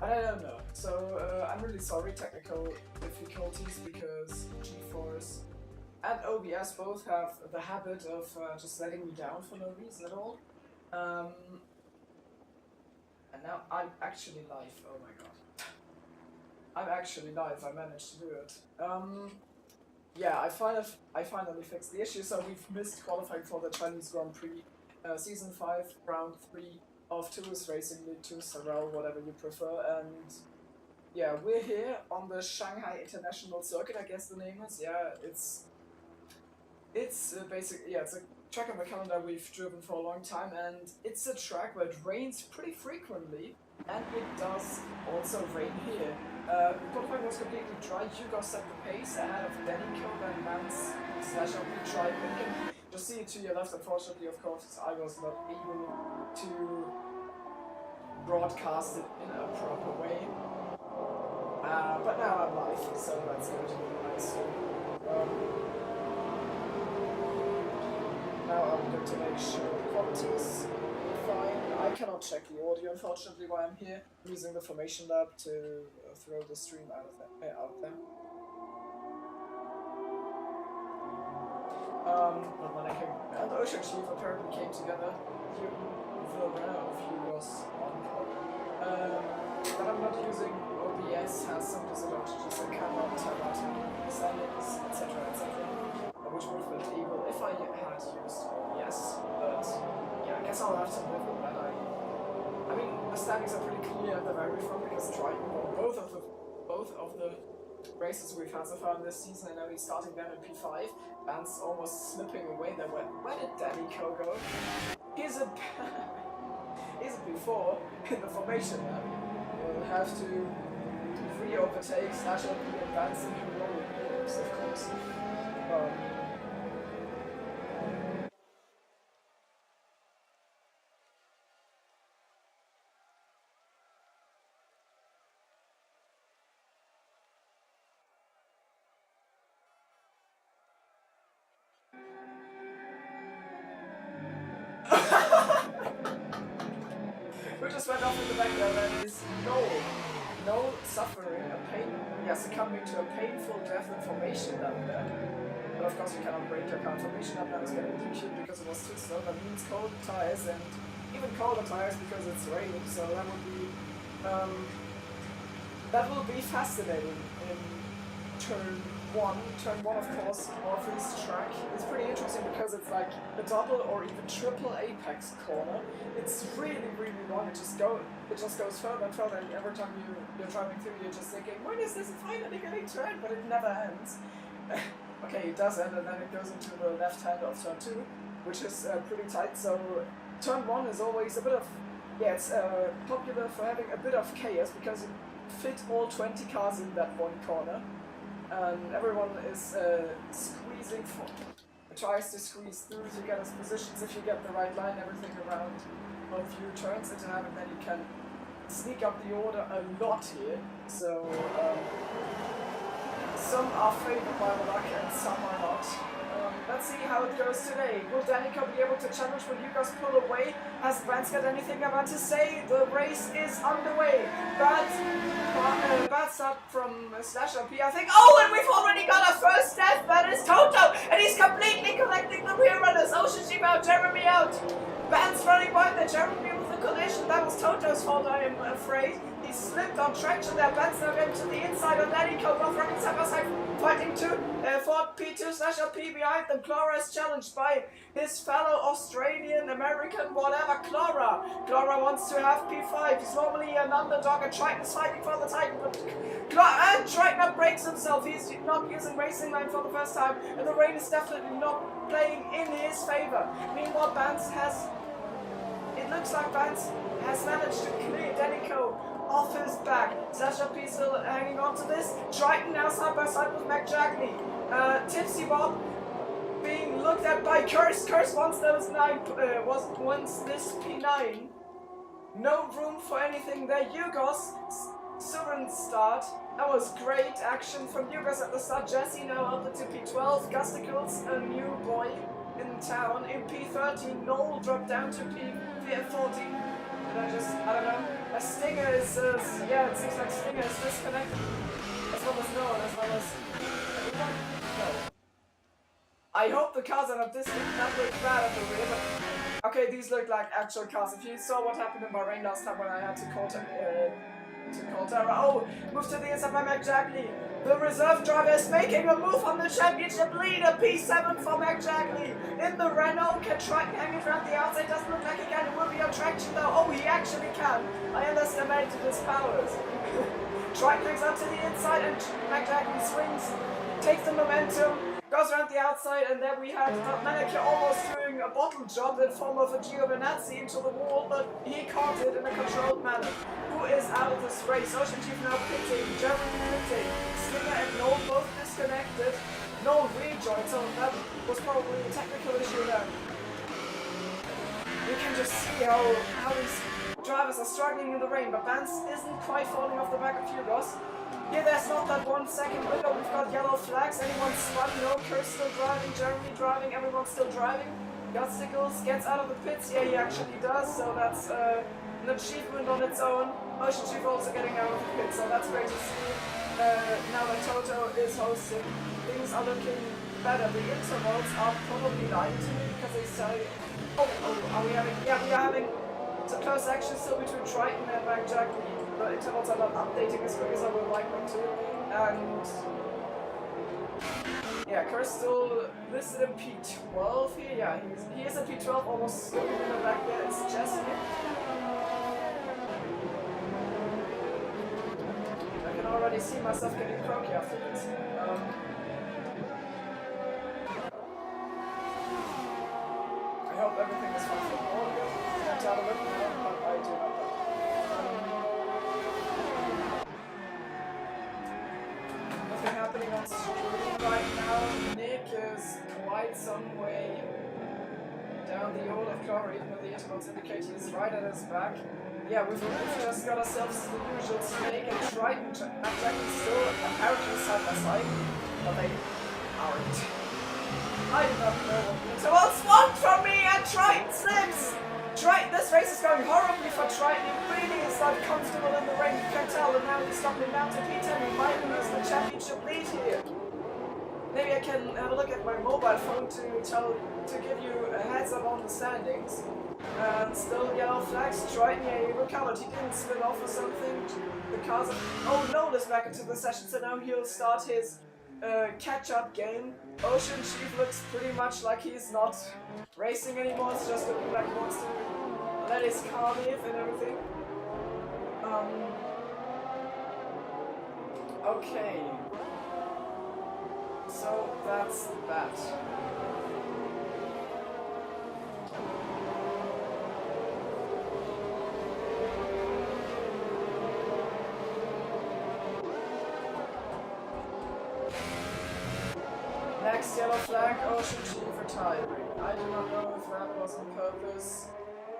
I don't know. So I'm really sorry, technical difficulties, because GeForce and OBS both have the habit of just letting me down for no reason at all. And now I'm actually live. Oh my god. I'm actually live. I managed to do it. Yeah, I finally fixed the issue. So we've missed qualifying for the Chinese Grand Prix, season 5, round 3 of Tours Racing League 2, Sorel, whatever you prefer. And yeah, we're here on the Shanghai International Circuit, I guess the name is. Yeah, it's basically, yeah, it's a track on the calendar we've driven for a long time, and it's a track where it rains pretty frequently, and it does also rain here. The qualifying was completely dry. Hugo set the pace ahead of Denico, then Lance / LP tried. You can just see it to your left. Unfortunately, of course, I was not able to broadcast it in a proper way. But now I'm live, so that's going to be nice. Now I'm going to make sure the quality is fine. I cannot check the audio, unfortunately, while I'm here. I'm using the Formation Lab to throw the stream out there. But when I came, and Ocean Chief apparently came together. The round of you was on call. But I'm not using OBS, has some disadvantages. I cannot turn out settings, etc., which would have been able if I had used OBS. But yeah, I guess I'll have to live with that. I mean, the standings are pretty clear at the very front because Triton won both of the races we've had so far in this season, and now he's starting them in P5. Vance almost slipping away there. Where did Denico go? He's a P4 in the formation now. We'll have to re-overtake / LP and Vance in heroic moves, of course. Who just went off in the back there? That is no suffering, a pain, succumbing to a painful death in formation down there. But of course you cannot break your car formation up now. It's getting DQ'd because it was too slow. That means cold tires, and even colder tires because it's raining. So that will be fascinating in turn 1. Turn 1, of course, Orpheus track. It's pretty interesting because it's like a double or even triple apex corner. It's really, really long. It just goes further and further, and every time you're driving through, you're just thinking, when is this finally getting turned? But it never ends. Okay, it does end, and then it goes into the left hand of turn 2, which is pretty tight. So turn 1 is always a bit of, it's popular for having a bit of chaos because you fit all 20 cars in that one corner. And everyone is tries to squeeze through to get us positions. If you get the right line, everything around both you turns into that, and then you can sneak up the order a lot here. So some are favored by the luck and some are not. Let's see how it goes today. Will Denico be able to challenge? Will Hugo's pull away? Has Vance got anything about to say? The race is underway. Bad start from /LP, I think. Oh, and we've already got our first death. That is Toto, and he's completely collecting the rear runners. Ocean Chief out, Jeremy out. Vance running by the Jeremy with the collision. That was Toto's fault, I am afraid. He slipped on traction there. Vance now going to the inside on Denico. Both running side by side, fighting for P2 / LP behind them. Clara is challenged by his fellow Australian, American, whatever, Clara. Clara wants to have P5. He's normally an underdog, and Triton's fighting for the title, but Triton breaks himself. He's not using Racing Line for the first time, and the rain is definitely not playing in his favor. Meanwhile, it looks like Vance has managed to clear Denico off his back. /LP still hanging on to this. Triton now side by side with McJagney. Tipsy Bob being looked at by Curse. Curse wants this P9. No room for anything there. Yugos, Surin start. That was great action from Yugos at the start. Jesse now up to P12. Gusticles, a new boy in town. In P13, Noel dropped down to P14. And I don't know. A Stinger is yeah, it seems like Stinger is disconnected. As well as Nolan, as well as everyone. No. I hope the cars are not disconnected. That looked bad at the rear, but okay, these look like actual cars. If you saw what happened in Bahrain last time when I had to call oh, move to the inside by Mac Jackley. The reserve driver is making a move on the championship leader. P7 for Mac Jackley. In the Renault, can Triton hang it around the outside? Doesn't look like he can. It will be on traction though. Oh, he actually can. I underestimated his powers. Triton hangs out to the inside and Mac Jackley swings, takes the momentum, goes around the outside, and then we had Maneke almost doing a bottle job in form of a Giovinazzi into the wall, but he caught it in a controlled manner. Who is out of this race? Ocean Chief now pitting, Jeremy pitting, Stinger and Noel both disconnected. Noel rejoined, so that was probably a technical issue there. You can just see how these drivers are struggling in the rain, but Vance isn't quite falling off the back of Hugos. Here there's not that 1 second window, we've got yellow flags, anyone spun, no, Kurt's still driving, Jeremy driving, everyone's still driving. Gutsticles gets out of the pits, yeah he actually does, so that's an achievement on its own. Ocean Chief also getting out of the pits, so that's great to see. Now that Toto is hosting, things are looking better. The intervals are probably lying to me because they say, are we having, yeah we are having some close action still between Triton and Mac Jackley. The intervals are not updating as quick as I would like them to, and yeah, Kurt's still listed in P12 here. Yeah, he is at P12, almost looking in the back there. It's Jesse. I can already see myself getting croaky after this. I hope everything is fine for the audio. Can't tell it, but I do not know. Happening on stream right now. Nick is quite some way down the old of Glory, even though the intervals indicate he's right at his back. Yeah, we've just got ourselves the usual Snake and Triton. Mac Jackley still apparently side by side, but they aren't. I do not know what the intervals want from me, and Triton slips! Triton, this race is going horribly for Triton. He really is not comfortable in the ring, you can tell, and now he's stopping down to P10. He might lose the championship lead here. Maybe I can have a look at my mobile phone to give you a heads up on the standings. And still yellow flags. Triton, yeah, he recovered. He didn't spin off or something. The cars are... Oh, Nola's back into the session, so now he'll start his catch-up game. Ocean Chief looks pretty much like he's not racing anymore, it's just looking like he wants to let his car live and everything. Okay. So that's that. Next yellow flag, Ocean Chief retiring. I do not know if that was on purpose.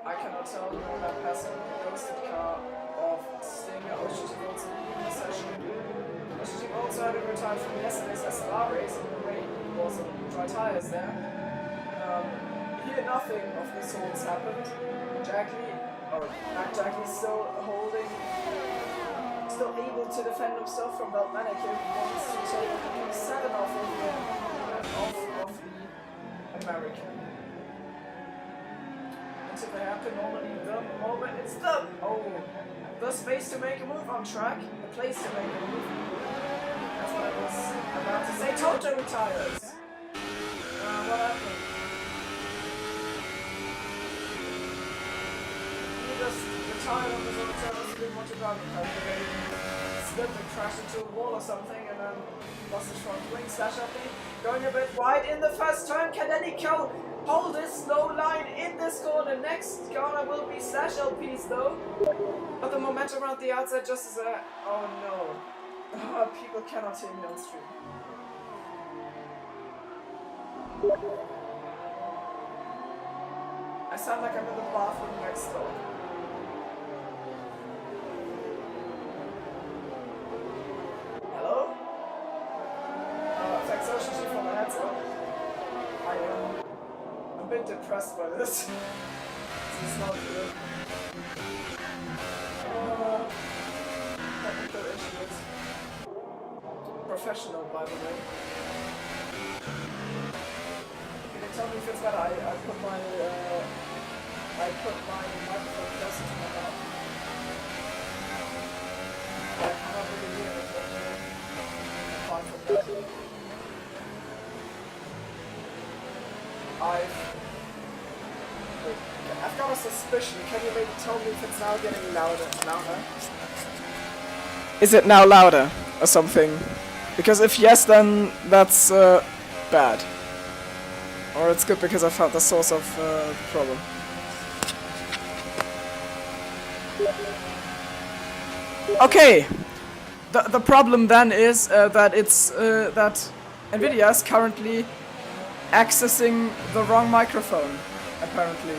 I cannot tell you that passing the ghosted car of Stinger. Ocean Chief also leaving the session. Ocean Chief also having retired from yesterday's SLR race in the rain. He was on dry tires there. Here nothing of the sorts happened. Mac Jackley still holding, still able to defend himself from Belt Maneke. He wants to take P7 off of the American. Until they happen, normally the moment it's done. Oh, the space to make a move on track, the place to make a move. That's what I was about to say. Toto retires. What happened? He just retired on his own terms. He didn't want to drive the car. He slipped and crashed into a wall or something, and then lost his front wing. Slash up going a bit wide in the first turn. Can Nico hold this slow line in this corner? Next corner will be Slash LPs though. But the momentum around the outside just is a... Oh no. People cannot hear me on stream. I sound like I'm in the bathroom next door. Hello? Thanks Ocean Chief for the heads up. I am a bit depressed by this. This is not good. professional, by the way. Can you tell me if it's better? I put my microphone closer to my mouth. I cannot really hear it. Apart from that. I've got a suspicion. Can you maybe tell me if it's now getting louder? Is it now louder or something? Because if yes, then that's bad. Or it's good because I found the source of the problem. Okay. The problem then is that it's that Nvidia is currently accessing the wrong microphone, apparently.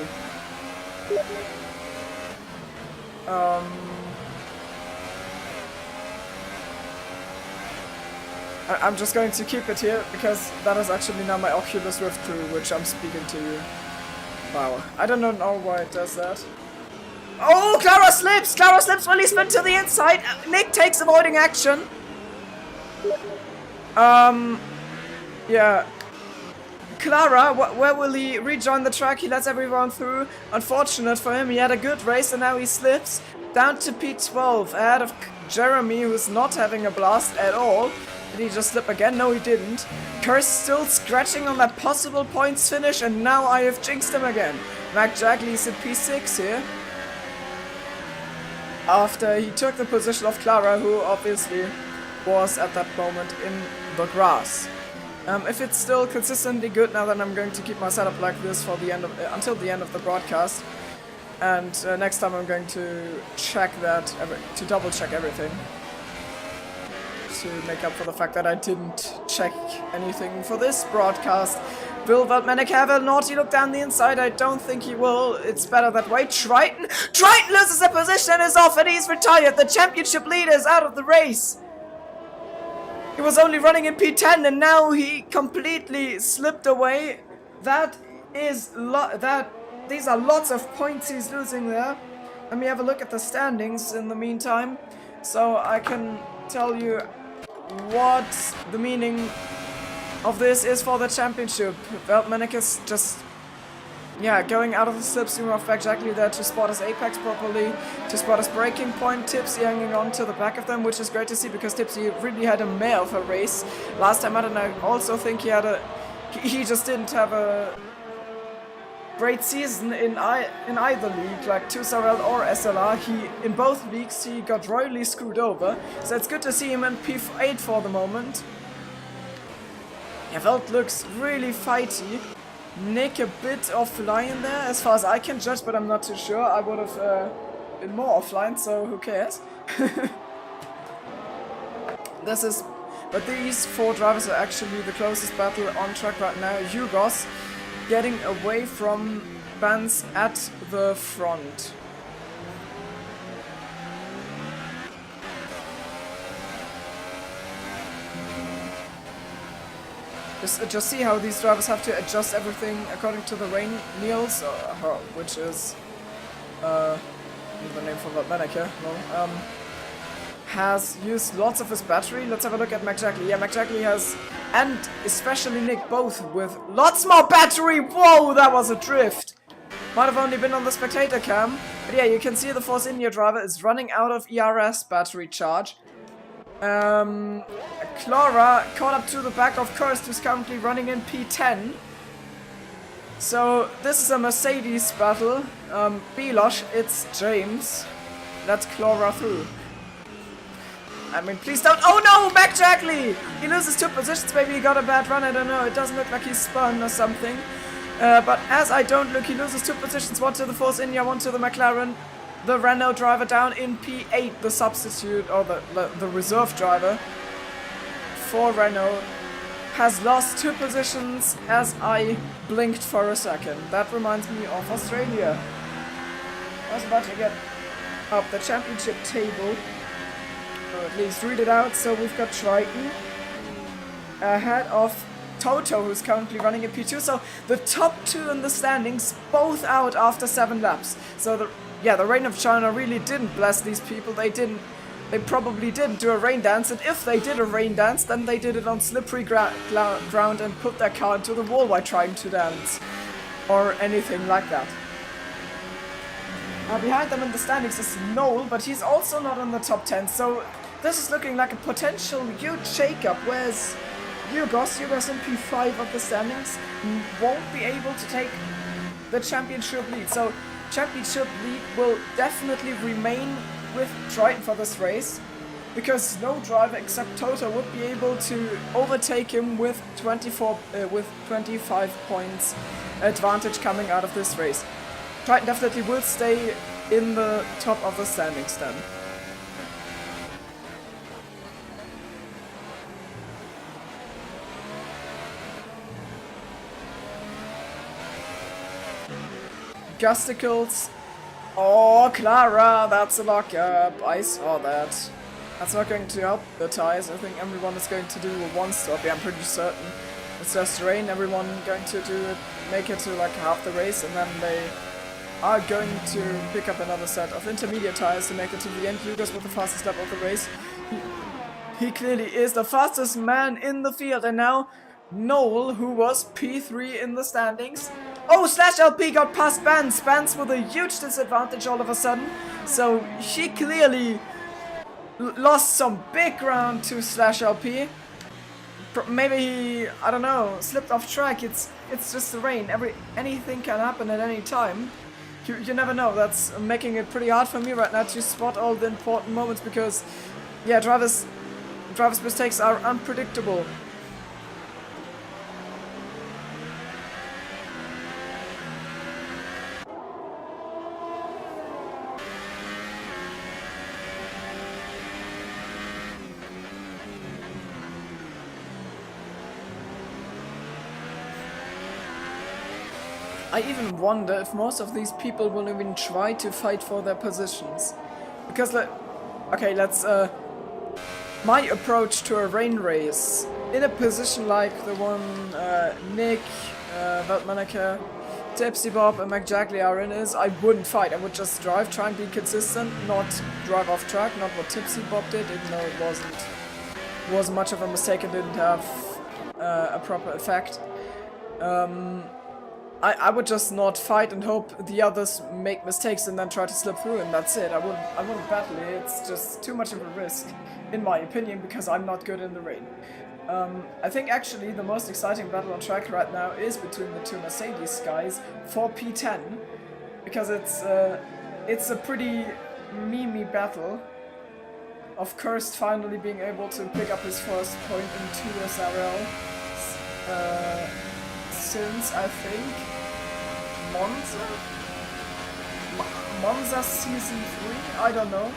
I'm just going to keep it here because that is actually now my Oculus Rift through which I'm speaking to you. Wow, I don't know why it does that. Oh, Clara slips! Clara slips when he spin to the inside. Nick takes avoiding action. Yeah. Clara, where will he rejoin the track? He lets everyone through. Unfortunate for him, he had a good race and now he slips down to P12 ahead of Jeremy, who's not having a blast at all. Did he just slip again? No, he didn't. Curse still scratching on that possible points finish, and now I have jinxed him again. Mac Jagley's at P6 here. After he took the position of Clara, who obviously was at that moment in the grass. If it's still consistently good now, then I'm going to keep my setup like this for the end of until the end of the broadcast. And next time I'm going to check that, to double check everything. To make up for the fact that I didn't check anything for this broadcast. Will Veltmanic have a naughty look down the inside? I don't think he will. It's better that way. Triton loses a position and is off, and he's retired. The championship leader is out of the race. He was only running in P10 and now he completely slipped away. That is these are lots of points he's losing there. Let me have a look at the standings in the meantime, so I can tell you what the meaning of this is for the championship. Veltmanic is just, yeah, going out of the slipstream of exactly there to spot his apex properly, to spot his breaking point. Tipsy hanging on to the back of them, which is great to see because Tipsy really had a mare of a race last time out, and I also think he just didn't have a great season in either league, like 2SRL or SLR. In both leagues he got royally screwed over, so it's good to see him in P8 for the moment. Yeah, Velt looks really fighty. Nick a bit offline there, as far as I can judge, but I'm not too sure. I would have been more offline, so who cares? But these four drivers are actually the closest battle on track right now. Hugos getting away from Vance at the front. Just see how these drivers have to adjust everything according to the rain. Niels, which is the name for Veltmanic here, no, has used lots of his battery. Let's have a look at Mac Jagley. Yeah, Mac Jagley has, and especially Nick, both with lots more battery. Whoa, that was a drift. Might have only been on the spectator cam, but yeah, you can see the Force India driver is running out of ERS battery charge. Clara caught up to the back of Kirst, who's currently running in P10. So this is a Mercedes battle. Belosh, it's James. Let Clara through. I mean, please don't. Oh no, Mac Jagley! He loses 2 positions. Maybe he got a bad run. I don't know. It doesn't look like he's spun or something. But as I don't look, he loses 2 positions. 1 to the Force India, 1 to the McLaren. The Renault driver down in P8. The substitute, or the reserve driver for Renault, has lost 2 positions as I blinked for a second. That reminds me of Australia. I was about to get up the championship table, or at least read it out. So we've got Triton ahead of Toto, who's currently running in P2. So the top 2 in the standings, both out after 7 laps. So the Reign of China really didn't bless these people. They didn't they probably didn't do a rain dance, and if they did a rain dance, then they did it on slippery ground and put their car into the wall while trying to dance, or anything like that. Behind them in the standings is Noel, but he's also not in the top 10, so this is looking like a potential huge shakeup, whereas Yugos in P5 of the standings, won't be able to take the championship lead. So championship lead will definitely remain with Triton for this race, because no driver except Toto would be able to overtake him with 25 points advantage coming out of this race. Triton definitely will stay in the top of the standings then. Gusticles. Oh, Clara, that's a lockup. I saw that. That's not going to help the ties. I think everyone is going to do a one stop. Yeah, I'm pretty certain. It's just rain. Everyone going to do it, make it to like half the race, and then they are going to pick up another set of intermediate tires to make it to the end. Lucas with the fastest lap of the race. He clearly is the fastest man in the field, and now Noel, who was P3 in the standings. Oh, Slash LP got past Spence. Spence with a huge disadvantage all of a sudden. So he clearly lost some big ground to Slash LP. Maybe he, I don't know, slipped off track. It's just the rain. Anything can happen at any time. You never know. That's making it pretty hard for me right now to spot all the important moments, because yeah, drivers' mistakes are unpredictable. I even wonder if most of these people will even try to fight for their positions. Because, my approach to a rain race, in a position like the one Nick, Veltmanaker, Tipsy Bob and McJagley are in is, I wouldn't fight. I would just drive, try and be consistent, not drive off track, not what Tipsy Bob did, even though it wasn't much of a mistake and didn't have a proper effect. I would just not fight and hope the others make mistakes and then try to slip through, and that's it. I wouldn't battle it. It's just too much of a risk, in my opinion, because I'm not good in the rain. I think actually the most exciting battle on track right now is between the two Mercedes guys for P10, because it's a pretty memey battle of Kirst finally being able to pick up his first point in 2 SRL since, I think, Monza Season 3? I don't know.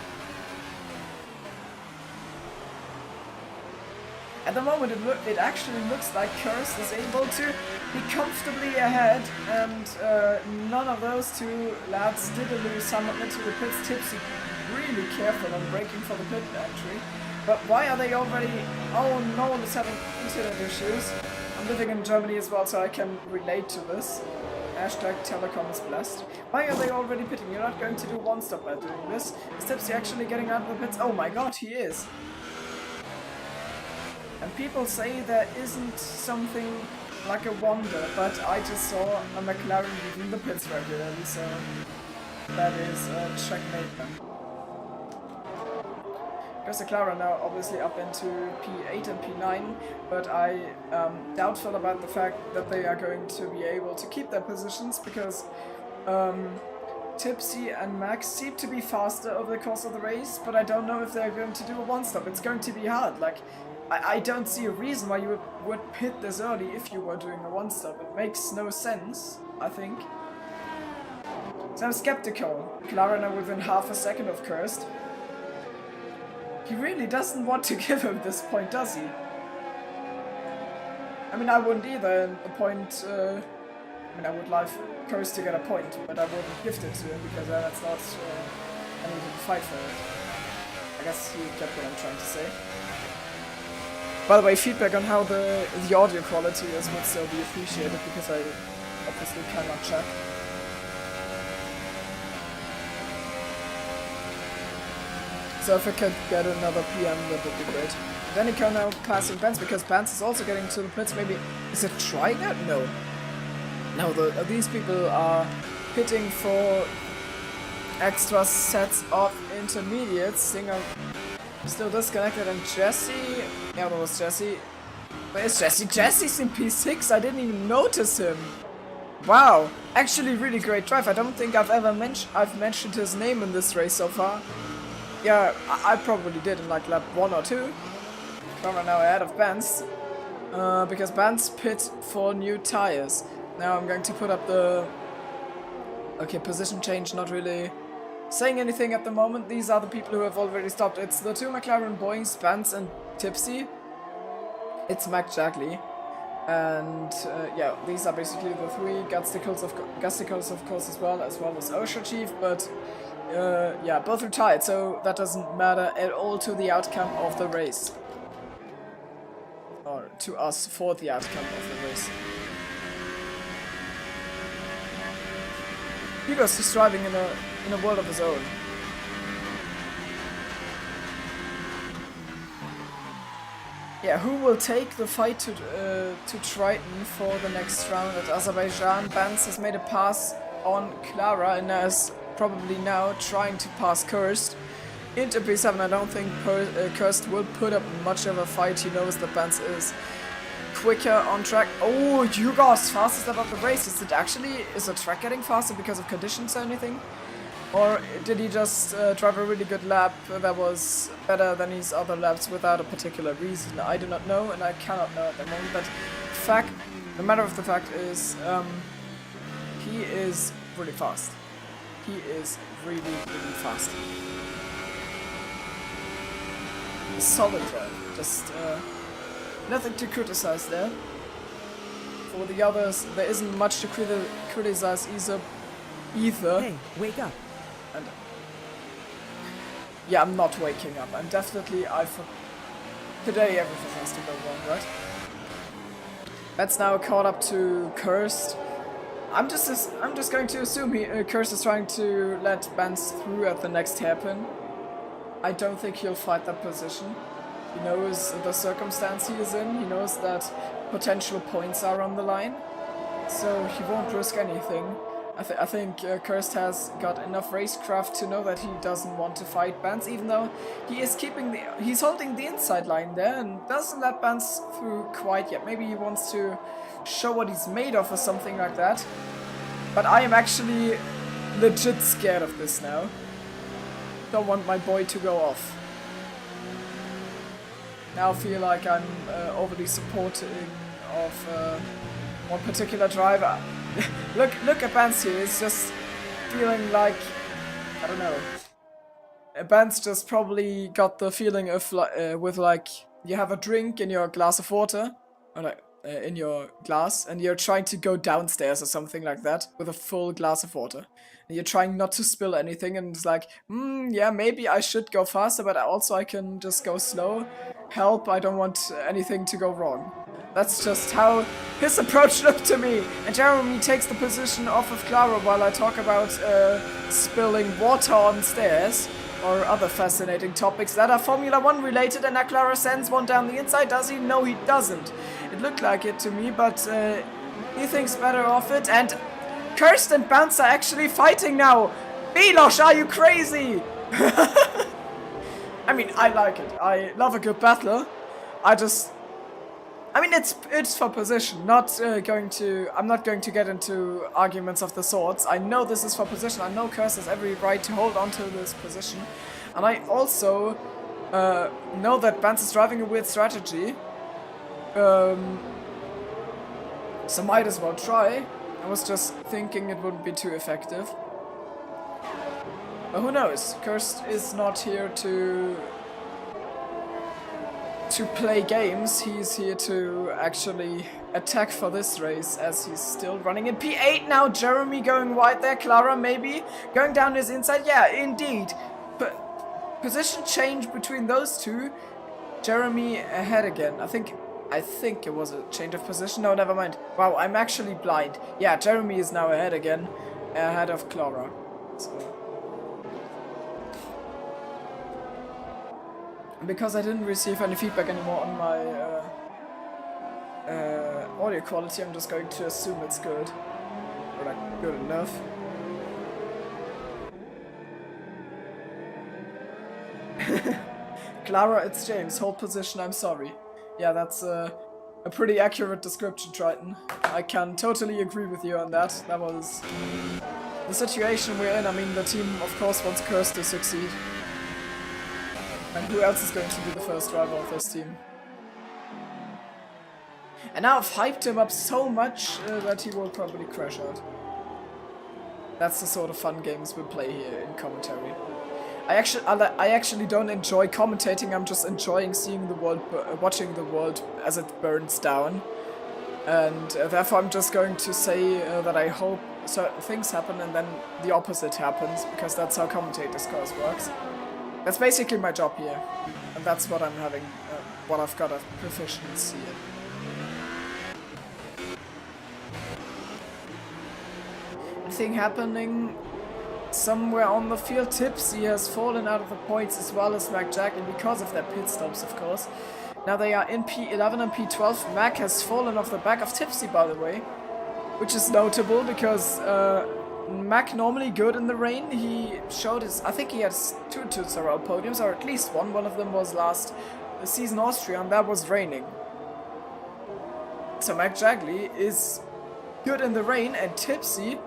At the moment it actually looks like Kirst is able to be comfortably ahead, and none of those two lads did lose someone into the pits. Tipsy really careful on braking for the pit entry. But why are they already... Oh, no one is having internet issues. I'm living in Germany as well, so I can relate to this. Hashtag telecom is blessed. Why are they already pitting? You're not going to do one stop by doing this. Is Tipsy actually getting out of the pits? Oh my god, he is. And people say there isn't something like a wonder, but I just saw a McLaren leaving the pits regularly, so that is a checkmate then. Because the McLaren now obviously up into P8 and P9, but I doubtful about the fact that they are going to be able to keep their positions, because Tipsy and Max seem to be faster over the course of the race, but I don't know if they're going to do a one-stop. It's going to be hard. Like, I don't see a reason why you would pit this early if you were doing a one-stop. It makes no sense, I think. So I'm skeptical. McLaren are within half a second of Kirst. He really doesn't want to give him this point, does he? I mean, I wouldn't either. A point, I would like Kirst to get a point, but I wouldn't gift it to him, because that's not, I needed to fight for it. I guess you get what I'm trying to say. By the way, feedback on how the audio quality is would still be appreciated, because I obviously cannot check. So if I could get another PM, that would be great. Danica now passing Benz because Benz is also getting to the pits. Maybe is it trying that? No. No, these people are pitting for extra sets of intermediates. Singer still disconnected, and Jesse. Yeah, that was Jesse. Where is Jesse? Jesse's in P6. I didn't even notice him. Wow, actually really great drive. I don't think I've mentioned his name in this race so far. Yeah, I probably did in like lap 1 or 2. Clara now ahead of Benz. Because Benz pit for new tires. Now I'm going to put up the... Okay, position change, not really saying anything at the moment. These are the people who have already stopped. It's the 2 McLaren Boeings, Benz and Tipsy. It's Mac Jagley. And yeah, these are basically the 3 Gusticles of course as well as Osher Chief, but yeah, both retired, so that doesn't matter at all to the outcome of the race. Or to us for the outcome of the race. Hugo's just driving in a world of his own. Yeah, who will take the fight to Triton for the next round at Azerbaijan? Benz has made a pass on Clara and is probably now trying to pass Kirst. Into P7, I don't think Kirst will put up much of a fight. He knows that Benz is quicker on track. Oh, Hugo's fastest lap of the race. Is the track getting faster because of conditions or anything? Or did he just drive a really good lap that was better than his other laps without a particular reason? I do not know, and I cannot know at the moment, but the matter of the fact is, he is really fast. He is really, really fast. Solid drive, just nothing to criticize there. For the others, there isn't much to criticize either. Hey, wake up. And yeah, I'm not waking up. I'm definitely today everything has to go wrong, right? That's now caught up to Kirst. I'm just going to assume Kirst is trying to let Benz through at the next hairpin. I don't think he'll fight that position. He knows the circumstance he is in. He knows that potential points are on the line, so he won't risk anything. I think Kirst has got enough racecraft to know that he doesn't want to fight Benz, even though he's holding the inside line there and doesn't let Benz through quite yet. Maybe he wants to show what he's made of or something like that. But I am actually legit scared of this now. Don't want my boy to go off. Now I feel like I'm overly supporting of one particular driver. Look at Benz here. It's just feeling like, I don't know. Benz just probably got the feeling of with like you have a drink in your glass of water, or like in your glass, and you're trying to go downstairs or something like that with a full glass of water. And you're trying not to spill anything, and it's like, yeah, maybe I should go faster, but also I can just go slow. Help! I don't want anything to go wrong. That's just how his approach looked to me. And Jeremy takes the position off of Clara while I talk about spilling water on stairs or other fascinating topics that are Formula 1 related, and now Clara sends one down the inside. Does he? No, he doesn't. It looked like it to me, but he thinks better of it. And Kirst and Bounce are actually fighting now. Milos, are you crazy? I mean, I like it. I love a good battle. I mean, it's for position, not I'm not going to get into arguments of the sorts. I know this is for position. I know Kirst has every right to hold on to this position. And I also know that Benz is driving a weird strategy. So might as well try. I was just thinking it wouldn't be too effective. But who knows? Kirst is not here to play games. He's here to actually attack for this race, as he's still running in P8 now. Jeremy going wide there. Clara maybe going down his inside. Yeah, indeed. But position change between those two. Jeremy ahead again. I think it was a change of position. No, never mind. Wow, I'm actually blind. Yeah, Jeremy is now ahead again, ahead of Clara. So because I didn't receive any feedback anymore on my audio quality, I'm just going to assume it's good. Or like, good enough. Clara, it's James. Hold position, I'm sorry. Yeah, that's a pretty accurate description, Triton. I can totally agree with you on that. That was the situation we're in. I mean, the team, of course, wants Curse to succeed. And who else is going to be the first driver of this team? And now I've hyped him up so much that he will probably crash out. That's the sort of fun games we play here in commentary. I actually don't enjoy commentating. I'm just enjoying seeing the world, watching the world as it burns down. And therefore I'm just going to say that I hope certain things happen and then the opposite happens, because that's how commentator's course works. That's basically my job here, and that's what I'm having, what I've got a proficiency in. Anything happening somewhere on the field? Tipsy has fallen out of the points as well as Mac Jack, and because of their pit stops, of course. Now they are in P11 and P12. Mac has fallen off the back of Tipsy, by the way, which is notable because Mac normally good in the rain. He showed his, I think he has two Tuzarel podiums, or at least one. One of them was last season Austria, and that was raining. So Mac Jagley is good in the rain, and Tipsy,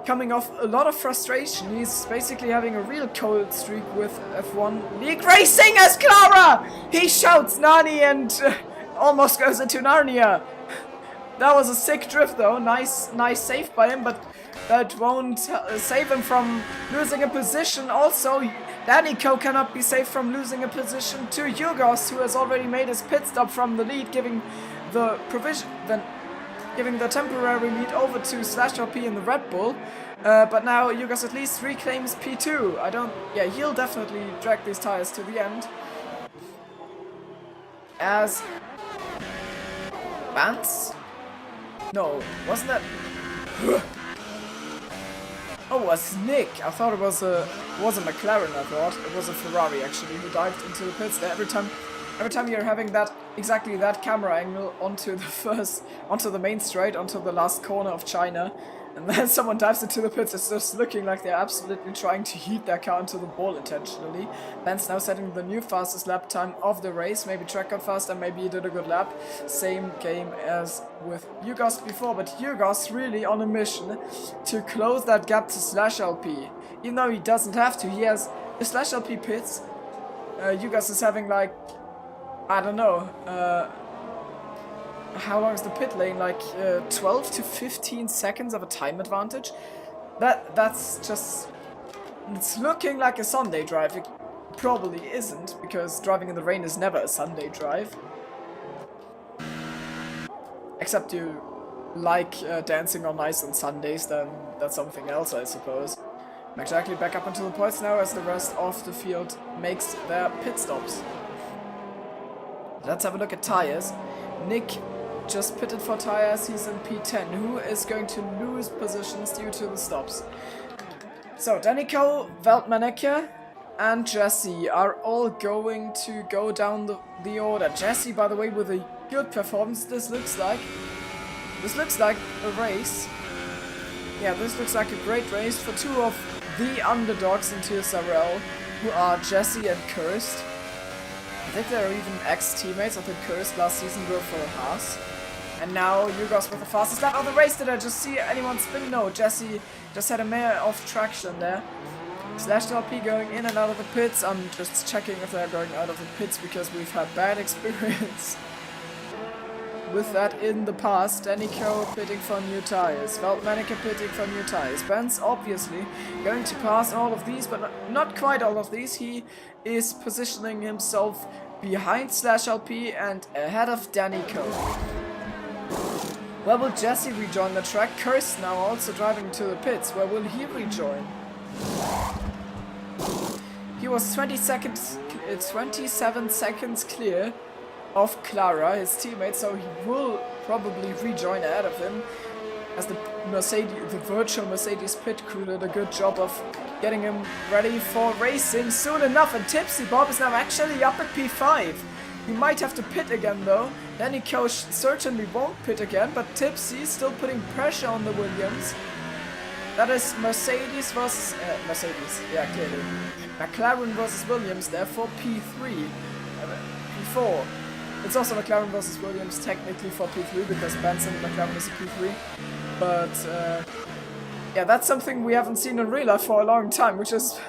coming off a lot of frustration, he's basically having a real cold streak with F1 League Racing as Clara! He shouts Nani and almost goes into Narnia. That was a sick drift though, nice save by him, but that won't save him from losing a position. Also, Danico cannot be saved from losing a position to Yugos, who has already made his pit stop from the lead, giving the temporary lead over to /LP in the Red Bull. But now Yugos at least reclaims P2. He'll definitely drag these tires to the end. As Vance? No, wasn't that? Oh, it was Nick. I thought it was a McLaren. I thought it was a Ferrari actually who dived into the pits there. Every time you're having exactly that camera angle onto the main straight, onto the last corner of China, and then someone dives into the pits, it's just looking like they're absolutely trying to heat their car into the ball intentionally. Ben's now setting the new fastest lap time of the race. Maybe track got faster, maybe he did a good lap. Same game as with Yugos before, but Yugos really on a mission to close that gap to /LP. Even though he doesn't have to, he has the /LP pits. Yugos is having like, I don't know, how long is the pit lane? Like 12 to 15 seconds of a time advantage? That's just... It's looking like a Sunday drive. It probably isn't, because driving in the rain is never a Sunday drive. Except you like dancing on ice on Sundays, then that's something else, I suppose. McJackley back up into the points now as the rest of the field makes their pit stops. Let's have a look at tires. Nick just pitted for tires, he's in P10. Who is going to lose positions due to the stops? So, Danico, Weltmannecke, and Jesse are all going to go down the order. Jesse, by the way, with a good performance. This looks like a race. Yeah, this looks like a great race for two of the underdogs in TSRL, who are Jesse and Kirst. I think they're even ex-teammates. I think Kirst last season drove for Haas. And now Yugos with the fastest lap of the race. Did I just see anyone spin? No, Jesse just had a mare of traction there. /LP going in and out of the pits. I'm just checking if they're going out of the pits because we've had bad experience with that in the past. Danico pitting for new tires. Weltmannecke pitting for new tires. Ben's obviously going to pass all of these, but not quite all of these. He is positioning himself behind /LP and ahead of Danico. Where will Jesse rejoin the track? Kirst now also driving to the pits. Where will he rejoin? He was 27 seconds clear of Clara, his teammate, so he will probably rejoin ahead of him, as the Mercedes, the virtual Mercedes pit crew did a good job of getting him ready for racing soon enough. And Tipsy Bob is now actually up at P5. He might have to pit again though. Danny Koch certainly won't pit again, but Tipsy is still putting pressure on the Williams. That is Mercedes versus Mercedes, yeah, clearly. McLaren versus Williams, therefore P3, P4. It's also McLaren versus Williams technically for P3 because Benson McLaren is a P3. But yeah, that's something we haven't seen in real life for a long time, which is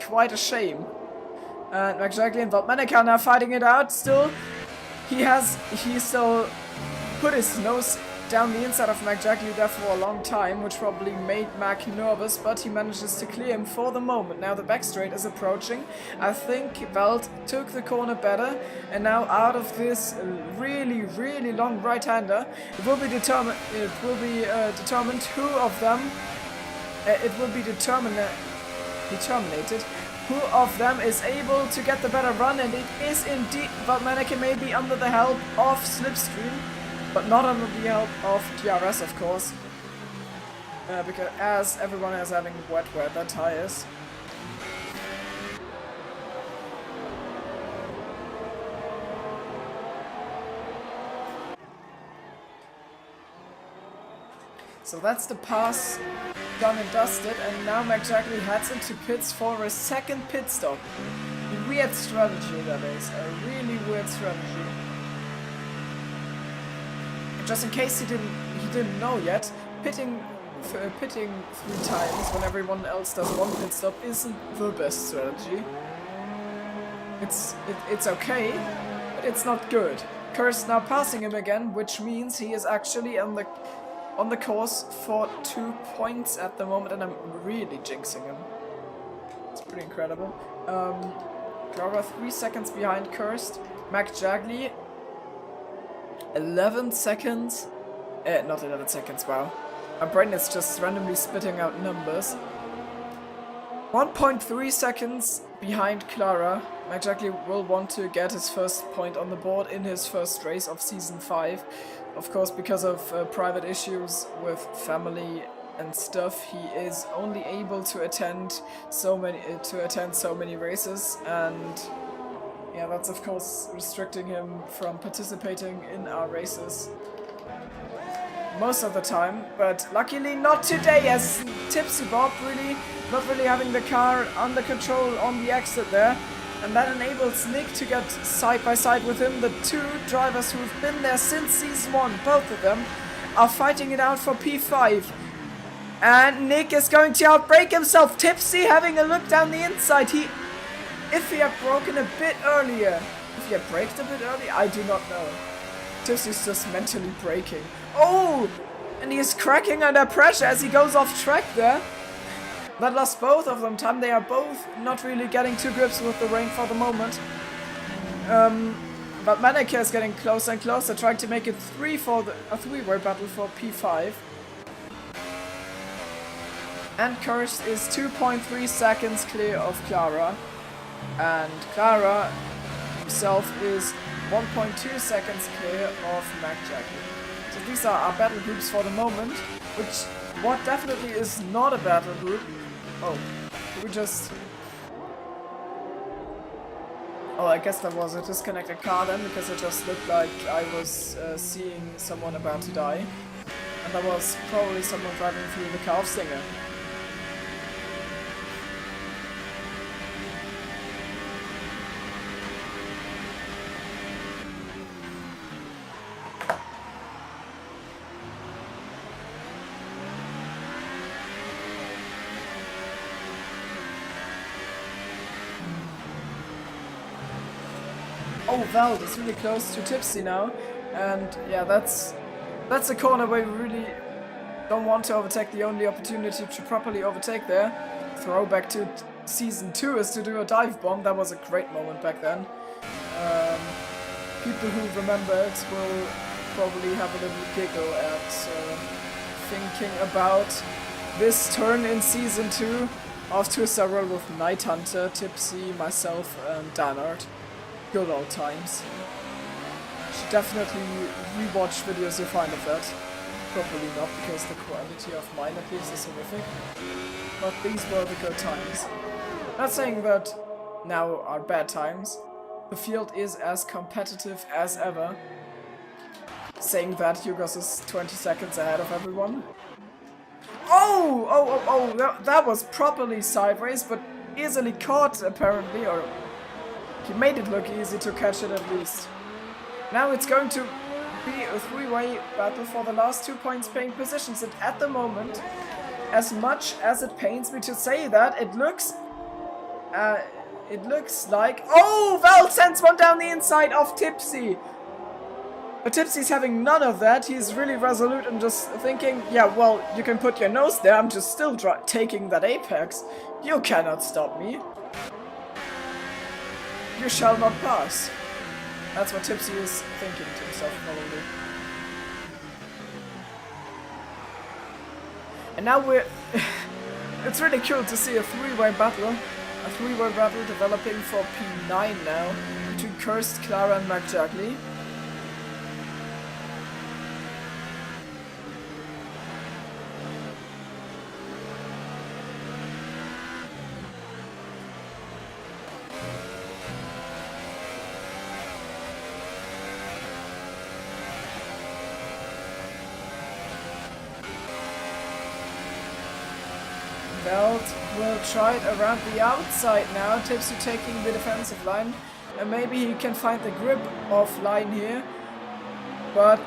quite a shame. And McJagley and Valdmanek are now fighting it out still. He still put his nose down the inside of McJagley there for a long time, which probably made Mac nervous, but he manages to clear him for the moment. Now the back straight is approaching. I think Veld took the corner better, and now out of this really, really long right-hander, it will be determined who of them. It will be determinated who of them is able to get the better run, and it is indeed Valdmanek, maybe under the help of Slipstream. But not under the help of DRS, of course, because as everyone is having wet weather tires. So that's the pass done and dusted, and now McJagley heads into pits for a second pit stop. A weird strategy, that is, a really weird strategy. Just in case he didn't know yet, pitting 3 times when everyone else does one pit stop isn't the best strategy. It's okay, but it's not good. Kerr's now passing him again, which means he is actually on the course for 2 points at the moment, and I'm really jinxing him. It's pretty incredible. Clara 3 seconds behind Kirst. McJagley 11 seconds. Not 11 seconds, wow. My brain is just randomly spitting out numbers. 1.3 seconds behind Clara. McJagley will want to get his first point on the board in his first race of Season 5. Of course, because of private issues with family and stuff, he is only able to attend so many races, and yeah, that's of course restricting him from participating in our races most of the time, but luckily not today, as Tipsy Bob not really having the car under control on the exit there, and that enables Nick to get side by side with him. The two drivers who've been there since Season 1, both of them, are fighting it out for P5. And Nick is going to outbrake himself. Tipsy having a look down the inside. If he had broken a bit earlier, I do not know. Tipsy's just mentally braking. Oh! And he is cracking under pressure as he goes off track there. That lost both of them time. They are both not really getting to grips with the rain for the moment. But Maneke is getting closer and closer, trying to make it a three-way battle for P5. And Kirst is 2.3 seconds clear of Clara. And Clara himself is 1.2 seconds clear of McJagley. So these are our battle groups for the moment, what definitely is not a battle group. Oh, we just... Oh, I guess that was a disconnected car then, because it just looked like I was seeing someone about to die. And that was probably someone driving through the car of Stinger. Oh, Veld is really close to Tipsy now, and yeah, that's a corner where we really don't want to overtake. The only opportunity to properly overtake there, throwback to Season 2, is to do a dive bomb. That was a great moment back then. People who remember it will probably have a little giggle at thinking about this turn in Season 2 of Twister Roll with Night Hunter, Tipsy, myself, and Danard. Good old times. You should definitely rewatch videos you find of that. Probably not, because the quality of mine at least is horrific. But these were the good times. Not saying that now are bad times. The field is as competitive as ever. Saying that Yugos is 20 seconds ahead of everyone. Oh, that was properly sideways, but easily caught apparently, or he made it look easy to catch it at least. Now it's going to be a three-way battle for the last 2 points paying positions, and at the moment, as much as it pains me to say that, it looks like... Oh, Val sends one down the inside of Tipsy! But Tipsy's having none of that. He's really resolute and just thinking, yeah, well, you can put your nose there, I'm just still taking that apex. You cannot stop me. You shall not pass. That's what Tipsy is thinking to himself, probably. And now we're... It's really cool to see a three-way battle. A three-way battle developing for P9 now, between Cursed, Clara and McJugly. Belt will try it around the outside now, Tipsy taking the defensive line, and maybe he can find the grip offline here, but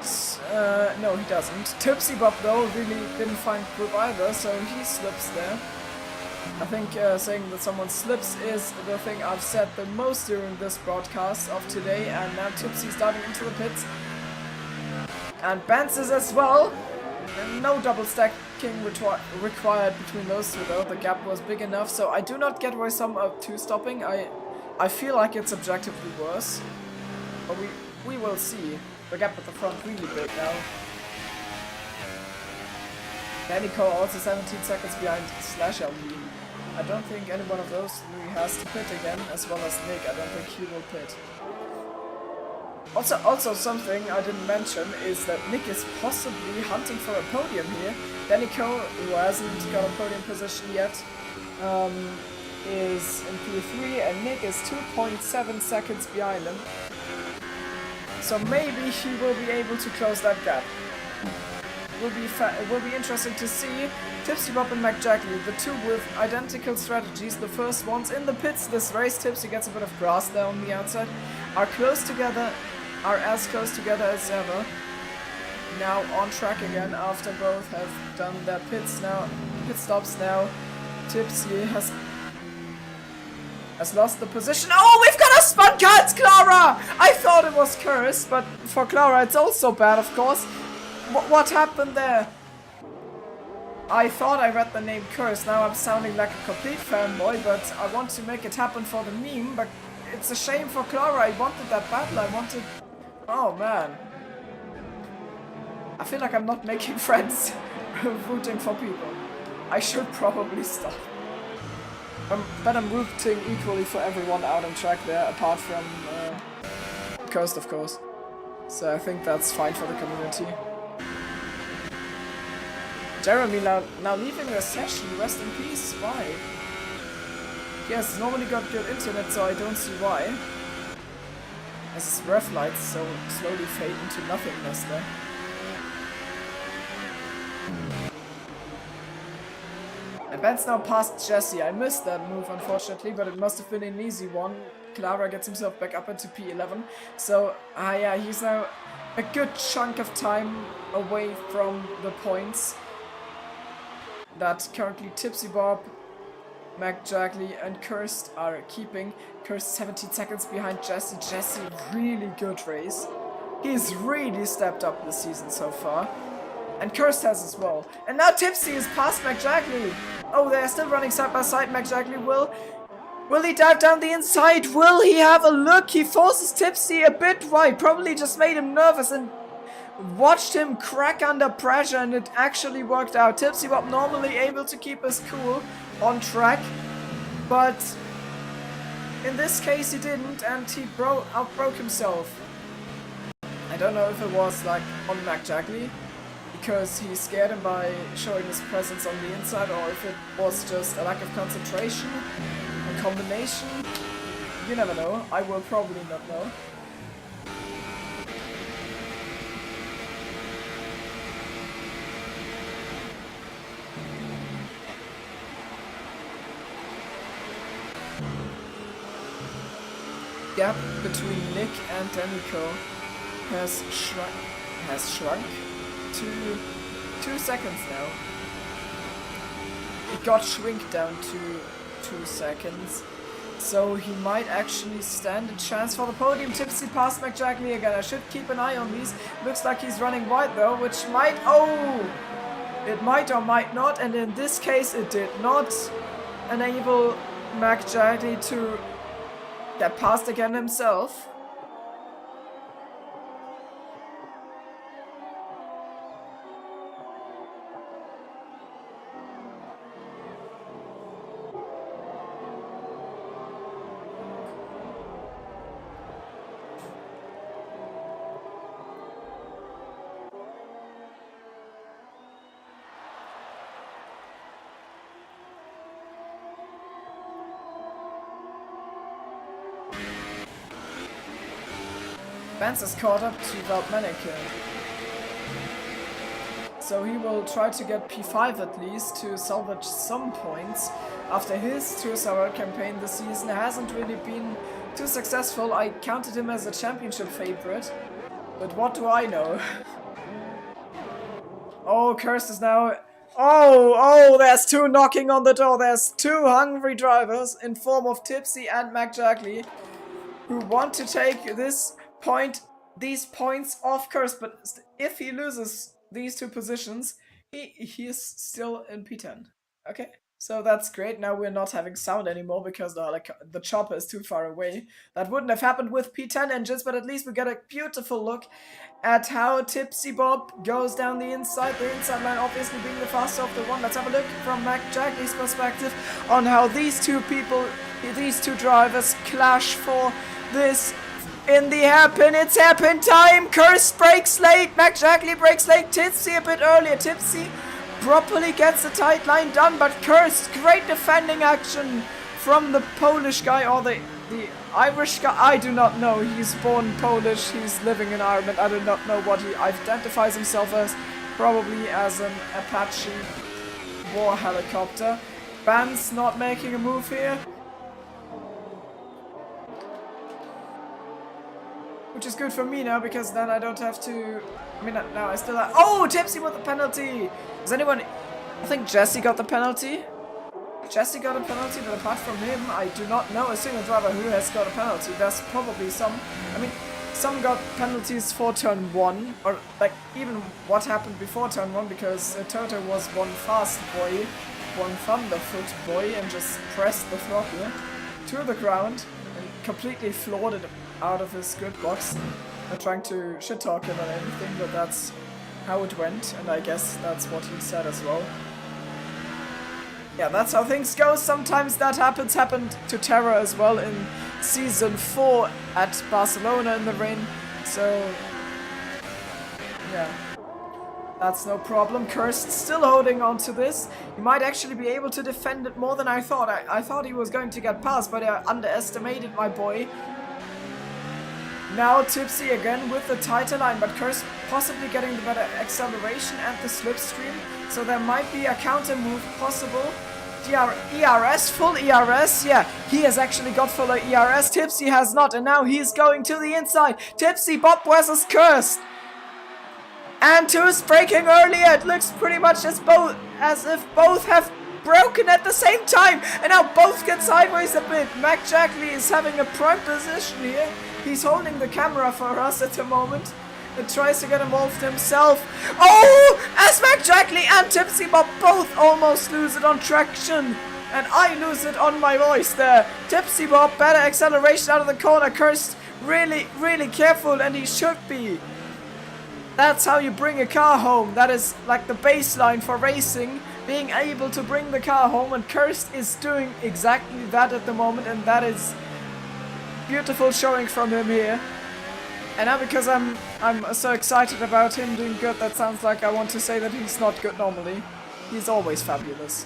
no, he doesn't. Tipsy Bob though really didn't find grip either, so he slips there. I think saying that someone slips is the thing I've said the most during this broadcast of today, and now Tipsy's diving into the pits, and Benz is as well. No double stacking required between those two though, the gap was big enough, so I do not get why some are two-stopping. I feel like it's objectively worse, but we will see. The gap at the front really big now. Danico also 17 seconds behind Slash LP. I don't think any one of those three has to pit again, as well as Nick. I don't think he will pit. Also something I didn't mention is that Nick is possibly hunting for a podium here. Danico, who hasn't got a podium position yet, is in P3, and Nick is 2.7 seconds behind him. So maybe he will be able to close that gap. It will be interesting to see. Tipsy Bob and McJugly, the two with identical strategies, the first ones in the pits this race. Tipsy gets a bit of grass there on the outside, are as close together as ever. Now on track again after both have done their pit stops now. Tipsy has lost the position. Oh, we've got a spun car! It's Clara! I thought it was Curse, but for Clara it's also bad, of course. What happened there? I thought I read the name Curse. Now I'm sounding like a complete fanboy, but I want to make it happen for the meme. But it's a shame for Clara. I wanted that battle. Oh man. I feel like I'm not making friends rooting for people. I should probably stop. But I'm rooting equally for everyone out on track there, apart from Cursed, of course. So I think that's fine for the community. Jeremy now leaving the session, rest in peace, why? Yes, normally got good internet, so I don't see why. As his ref lights so slowly fade into nothingness there. And Ben's now past Jesse. I missed that move unfortunately, but it must have been an easy one. Clara gets himself back up into P11. So, yeah, he's now a good chunk of time away from the points that currently Tipsy Bob, McJugly and Cursed are keeping. Cursed 17 seconds behind Jesse. Jesse, really good race. He's really stepped up this season so far. And Cursed has as well. And now Tipsy is past McJugly. Oh, they're still running side by side. McJugly will he dive down the inside? Will he have a look? He forces Tipsy a bit wide. Probably just made him nervous and watched him crack under pressure, and it actually worked out. Tipsy Bob normally able to keep his cool on track, but in this case he didn't, and he outbroke himself. I don't know if it was like on McJugly. He because he scared him by showing his presence on the inside, or if it was just a lack of concentration, a combination. You never know. I will probably not know. Gap between Nick and Danico has shrunk to 2 seconds now. It got shrink down to 2 seconds, so he might actually stand a chance for the podium. Tipsy past McJackley again. I should keep an eye on these. Looks like he's running wide though, which might, it might or might not, and in this case it did not enable McJackley to get past again himself. Vance is caught up to Valtmanica, so he will try to get P5 at least to salvage some points. After his Tour campaign this season hasn't really been too successful. I counted him as a championship favorite, but what do I know? Oh, Kirst is now... Oh, there's two knocking on the door. There's two hungry drivers in form of Tipsy and McJackley who want to take these points off Kirst, but if he loses these two positions, he is still in P10. Okay, so that's great. Now we're not having sound anymore because the chopper is too far away. That wouldn't have happened with P10 engines, but at least we get a beautiful look at how Tipsy Bob goes down the inside line obviously being the faster of the one. Let's have a look from McJackley's perspective on how these two drivers clash for this in the hairpin. It's hairpin time. Kirst breaks late. McJackley breaks late. Tipsy a bit earlier. Tipsy properly gets the tight line done, but Kirst, great defending action from the Polish guy or the Irish guy. I do not know. He's born Polish. He's living in Ireland. I do not know what he identifies himself as. Probably as an Apache war helicopter. Vance not making a move here, which is good for me now, because then I don't have to... I mean, now I still have... Oh, Tipsy with the penalty! Does anyone... I think Jesse got the penalty. Jesse got a penalty, but apart from him, I do not know a single driver who has got a penalty. There's probably some... I mean, some got penalties for turn 1, or like even what happened before turn 1, because Toto was one fast boy, one Thunderfoot boy, and just pressed the throttle to the ground and completely floored it out of his grid box. Not trying to shit talk him or anything, but that's how it went, and I guess that's what he said as well. Yeah, that's how things go. Sometimes that happens. Happened to Terra as well in season 4 at Barcelona in the rain. So yeah, that's no problem. Kirst still holding on to this. He might actually be able to defend it more than I thought. I thought he was going to get past, but I underestimated my boy. Now Tipsy again with the tighter line, but Kirst possibly getting the better acceleration and the slipstream, so there might be a counter move possible. ERS, full ERS, yeah, he has actually got full ERS, Tipsy has not, and now he's going to the inside. Tipsy, Bob versus Kirst. And two's braking earlier. It looks pretty much as if both have broken at the same time, and now both get sideways a bit. McJackley is having a prime position here. He's holding the camera for us at the moment and tries to get involved himself. Oh! As McJackley and Tipsy Bob both almost lose it on traction. And I lose it on my voice there. Tipsy Bob, better acceleration out of the corner. Kirst really, really careful, and he should be. That's how you bring a car home. That is like the baseline for racing. Being able to bring the car home, and Kirst is doing exactly that at the moment, and that is beautiful showing from him here. And now because I'm so excited about him doing good, that sounds like I want to say that he's not good normally. He's always fabulous.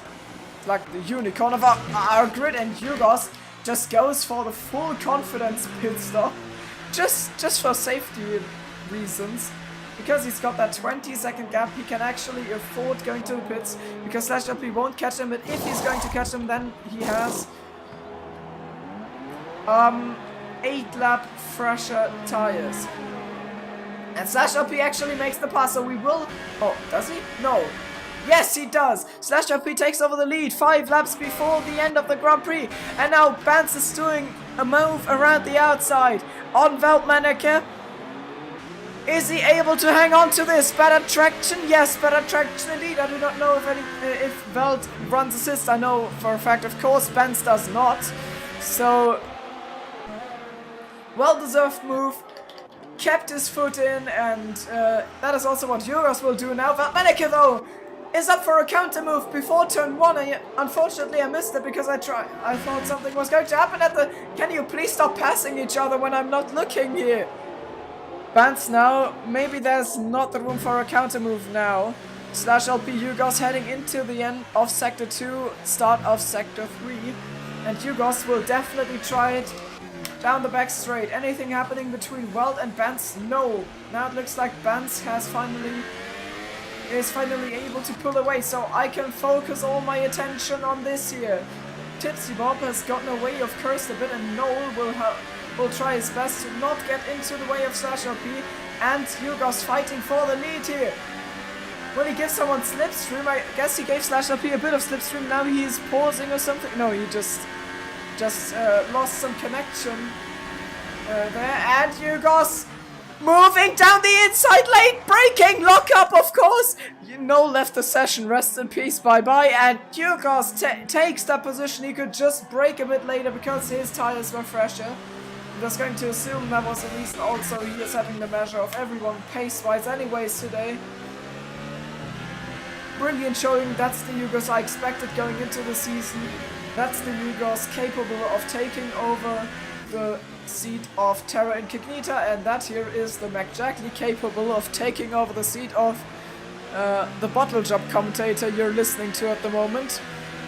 Like the unicorn of our grid, and Yugos just goes for the full confidence pit stop. Just for safety reasons. Because he's got that 20-second gap, he can actually afford going to the pits. Because Slash LP won't catch him, but if he's going to catch him, then he has 8-lap fresher tires. And Slash LP actually makes the pass, so we will... Oh, does he? No. Yes, he does. Slash LP takes over the lead 5 laps before the end of the Grand Prix. And now Bance is doing a move around the outside on Veldmaneker. Is he able to hang on to this? Better traction? Yes, better traction indeed. I do not know if Veld runs assist. I know for a fact, of course, Bance does not. So, well-deserved move. Kept his foot in, and that is also what Euros will do now. Veldmaneker, though, is up for a counter move before turn 1. Unfortunately, I missed it because I thought something was going to happen at the... Can you please stop passing each other when I'm not looking here? Bance now, maybe there's not the room for a counter move now. Slash LP Yugos heading into the end of Sector 2, start of Sector 3. And Yugos will definitely try it down the back straight. Anything happening between Weld and Bance? No. Now it looks like Bance is finally able to pull away, so I can focus all my attention on this here. Tipsy Bob has gotten away of Cursed a bit, and Noel will try his best to not get into the way of Slash LP, and Yugos fighting for the lead here. Will he give someone slipstream? I guess he gave Slash LP a bit of slipstream. Now he's pausing or something. No, he just lost some connection there, and Yugos moving down the inside lane, braking, lock up, of course. No left the session, rest in peace, bye-bye. And Yugos takes that position. He could just brake a bit later because his tires were fresher. I'm just going to assume that was the reason. Also, he is having the measure of everyone pace-wise anyways today. Brilliant showing. That's the Yugos I expected going into the season. That's the Yugos capable of taking over the seat of Terra Incognita, and that here is the McJackley capable of taking over the seat of the Bottle Job commentator you're listening to at the moment.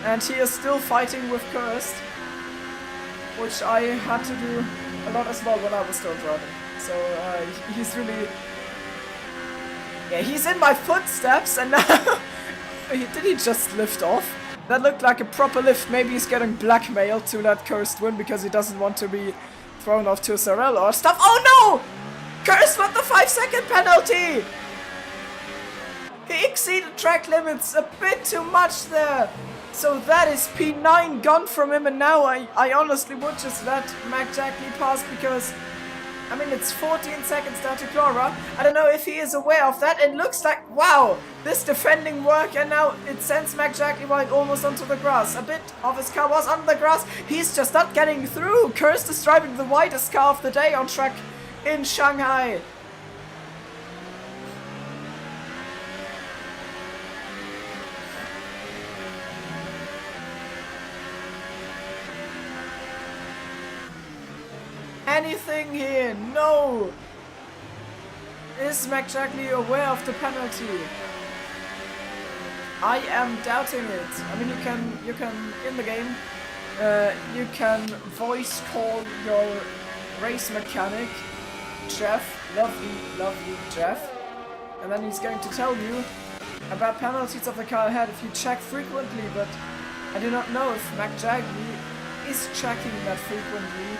And he is still fighting with Cursed, which I had to do a lot as well when I was still driving. So he's really... Yeah, he's in my footsteps, and now... Did he just lift off? That looked like a proper lift. Maybe he's getting blackmailed to let Cursed win because he doesn't want to be thrown off to Sorel or stuff. Oh no! Cursed got the 5-second penalty! He exceeded track limits a bit too much there. So that is P9 gone from him, and now I honestly would just let McJackley pass because, I mean, it's 14 seconds down to Clara. I don't know if he is aware of that. It looks like, wow, this defending work, and now it sends McJackley right almost onto the grass. A bit of his car was on the grass. He's just not getting through. Cursed is driving the widest car of the day on track in Shanghai. Anything here? No! Is McJackley aware of the penalty? I am doubting it. I mean, you can in the game, you can voice call your race mechanic, Jeff, lovely Jeff, and then he's going to tell you about penalties of the car ahead if you check frequently, but I do not know if McJackley is checking that frequently.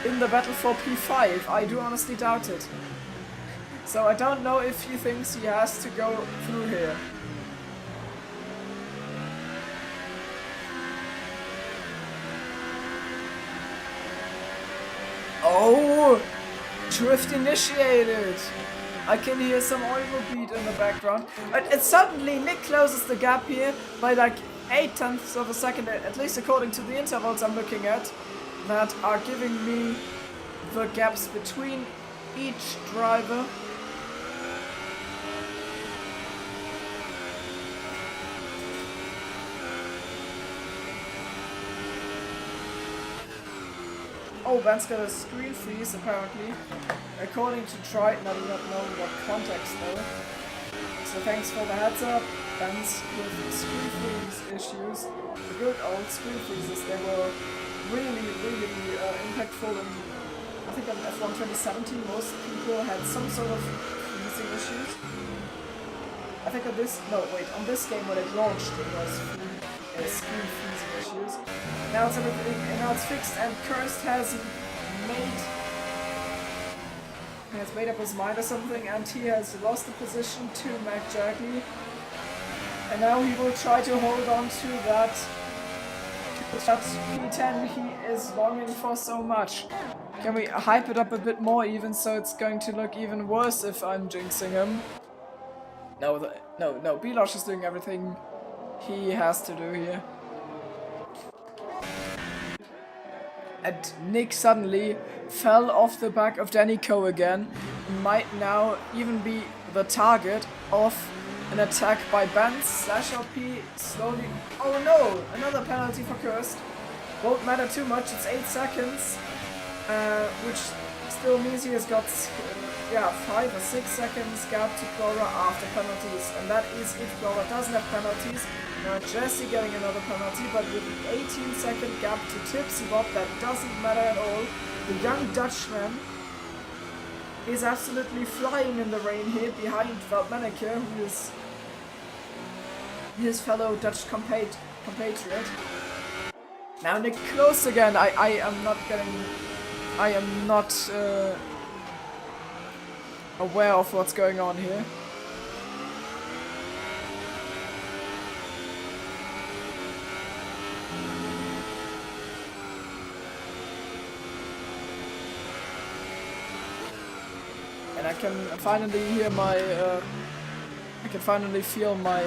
In the battle for P5, I do honestly doubt it. So I don't know if he thinks he has to go through here. Oh! Drift initiated! I can hear some oil beat in the background. And suddenly Nick closes the gap here by like 0.8 of a second, at least according to the intervals I'm looking at, that are giving me the gaps between each driver. Oh, Ben's got a screen freeze apparently. According to Triton, I do not know what context though. So thanks for the heads up. Ben's with screen freeze issues. The good old screen freezes, they were really impactful in, I think on F1 2017 most people had some sort of freezing issues. I think on this game when it launched it was screen freezing issues. Now it's fixed and Cursed has made up his mind or something, and he has lost the position to Mac Jackley. And now he will try to hold on to that P10 he is longing for so much. Can we hype it up a bit more even so it's going to look even worse if I'm jinxing him? No, Belosh is doing everything he has to do here. And Nick suddenly fell off the back of Danny Coe again. Might now even be the target of an attack by Benz. /LP slowly... Oh no! Another penalty for Cursed. Won't matter too much, it's 8 seconds. Which still means he has got 5 or 6 seconds gap to Clara after penalties. And that is if Clara doesn't have penalties. Now Jesse getting another penalty, but with the 18-second gap to Tipsy Bob, that doesn't matter at all. The young Dutchman is absolutely flying in the rain here behind Veldmanneke, who is his fellow Dutch compatriot. Now Nick close again. I am not aware of what's going on here. And I can finally hear my, I can finally feel my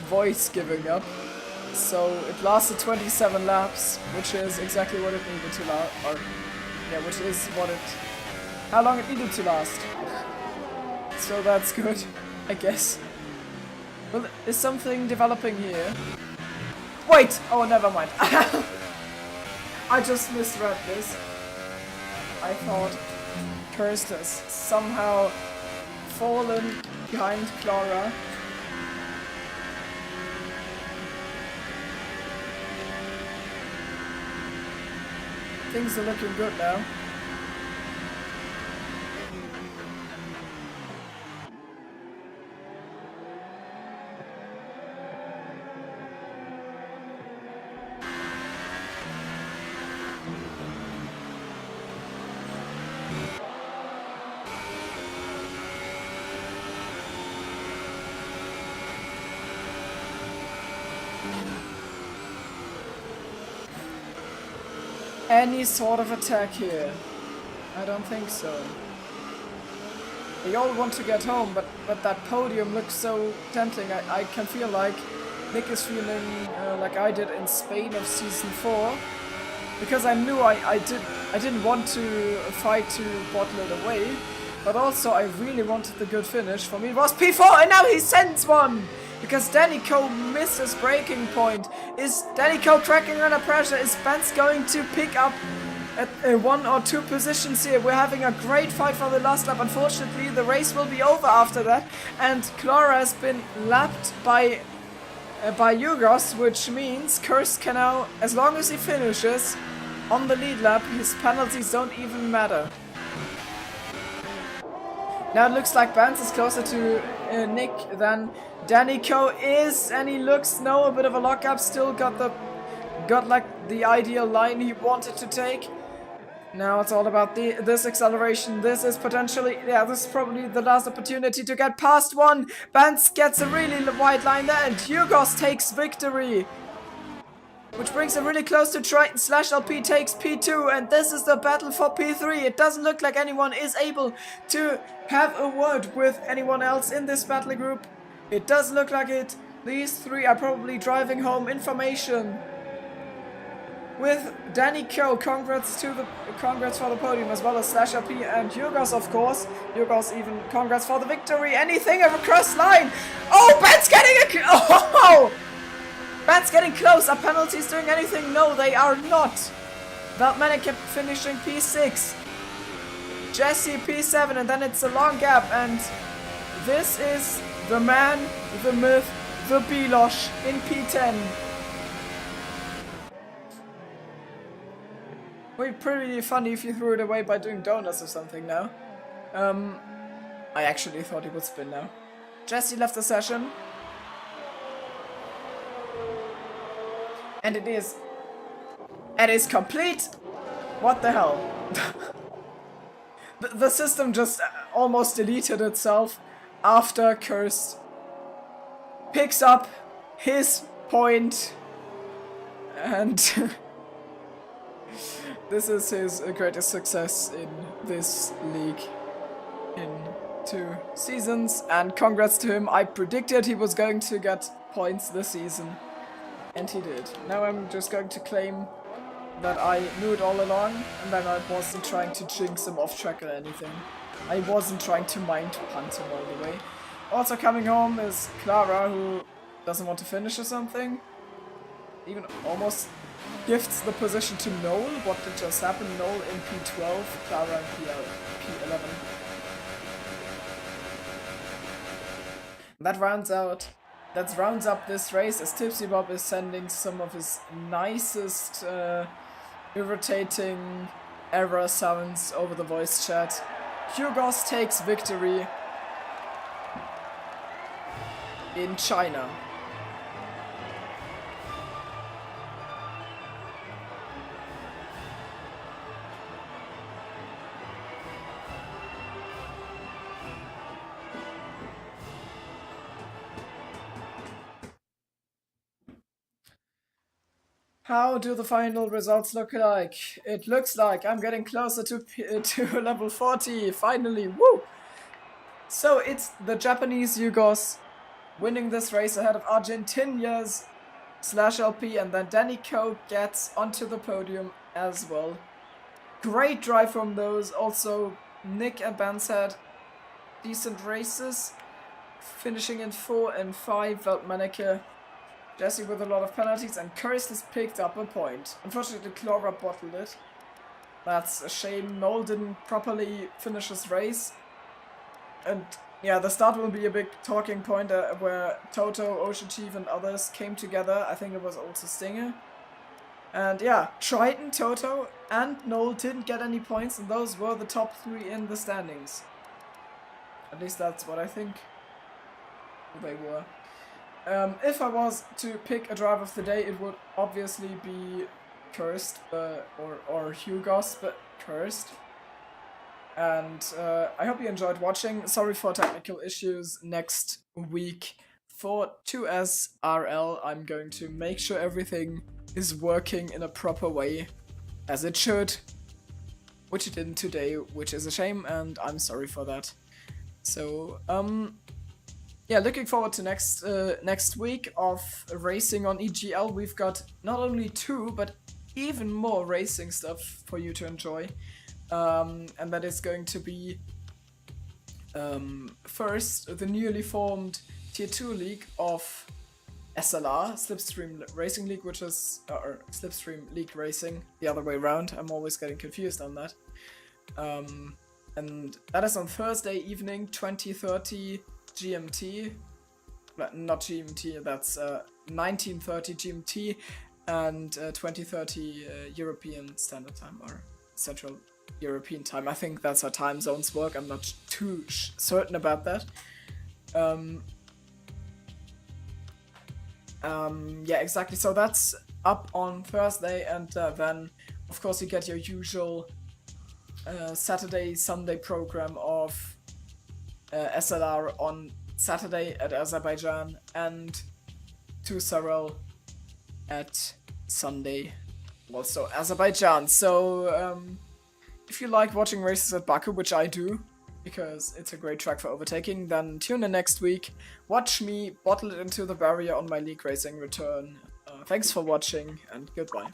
voice giving up. So it lasted 27 laps, which is exactly what it needed to last, which is how long it needed to last. So that's good, I guess. Well, is something developing here? Wait! Oh, never mind. I just misread this. I thought Cursed has somehow fallen behind Clara. Things are looking good now. Any sort of attack here? I don't think so. They all want to get home, but that podium looks so tempting. I can feel like Nick is feeling like I did in Spain of season 4, because I knew I didn't want to fight to bottle it away, but also I really wanted the good finish. For me it was P4, and now he sends one! Because Danny Coe missed his breaking point. Is Danny Coe cracking under pressure? Is Benz going to pick up at 1 or 2 positions here? We're having a great fight for the last lap. Unfortunately, the race will be over after that. And Clara has been lapped by Yugos, which means Cursed can now, as long as he finishes on the lead lap, his penalties don't even matter. Now it looks like Benz is closer to Nick than Danny Coe is, and he looks a bit of a lockup. Still got like the ideal line he wanted to take. Now it's all about this acceleration. This is potentially, this is probably the last opportunity to get past one. Benz gets a really wide line there, and Yugos takes victory. Which brings him really close to Triton. /LP takes P2, and this is the battle for P3. It doesn't look like anyone is able to have a word with anyone else in this battle group. It does look like it. These three are probably driving home information. With Danny Coe, congrats for the podium, as well as /LP and Yugos, of course. Yugos even congrats for the victory. Anything across line. Oh, Ben's getting Ben's getting close. Are penalties doing anything? No, they are not. Veltman kept finishing P6. Jesse P7, and then it's a long gap, and this is the man, the myth, the Bilosh in P10. Would be pretty funny if you threw it away by doing donuts or something now. I actually thought he would spin now. Jesse left the session. And it is complete. What the hell? the system just almost deleted itself after Kirst picks up his point, and this is his greatest success in this league in 2 seasons, and congrats to him. I predicted he was going to get points this season, and he did. Now I'm just going to claim that I knew it all along, and then I wasn't trying to jinx him off track or anything. I wasn't trying to mind punt him all the way. Also coming home is Clara, who doesn't want to finish or something. Even almost gifts the position to Noel. What did just happen? Noel in P12, Clara in P11. That rounds up this race, as Tipsy Bob is sending some of his nicest irritating error sounds over the voice chat. Hugos takes victory in China. How do the final results look like? It looks like I'm getting closer to level 40, finally, woo! So it's the Japanese Yugos winning this race ahead of Argentinians /LP, and then Danny Koch gets onto the podium as well. Great drive from those. Also, Nick and Benz had decent races, finishing in 4 and 5, Veltmaneke. Jesse with a lot of penalties, and Kirst has picked up a point. Unfortunately, Clara bottled it. That's a shame. Noel didn't properly finish his race. And yeah, the start will be a big talking point where Toto, Ocean Chief and others came together. I think it was also Stinger. And yeah, Triton, Toto and Noel didn't get any points, and those were the top 3 in the standings. At least that's what I think they were. If I was to pick a driver of the day, it would obviously be Kirst, or Hugos, but Kirst. And I hope you enjoyed watching. Sorry for technical issues. Next week for 2SRL, I'm going to make sure everything is working in a proper way, as it should, which it didn't today, which is a shame, and I'm sorry for that. So, yeah, looking forward to next week of racing on EGL. We've got not only 2, but even more racing stuff for you to enjoy. And that is going to be first the newly formed Tier 2 league of SLR, Slipstream Racing League, which is or Slipstream League Racing, the other way around. I'm always getting confused on that. And that is on Thursday evening, 20:30 GMT, not GMT, that's 19:30 GMT and 20:30 European Standard Time, or Central European Time. I think that's how time zones work. I'm not too certain about that. Yeah, exactly. So that's up on Thursday, and then of course you get your usual Saturday, Sunday program of SLR on Saturday at Azerbaijan, and 2SRL at Sunday, also Azerbaijan. So if you like watching races at Baku, which I do, because it's a great track for overtaking, then tune in next week. Watch me bottle it into the barrier on my league racing return. Thanks for watching, and goodbye.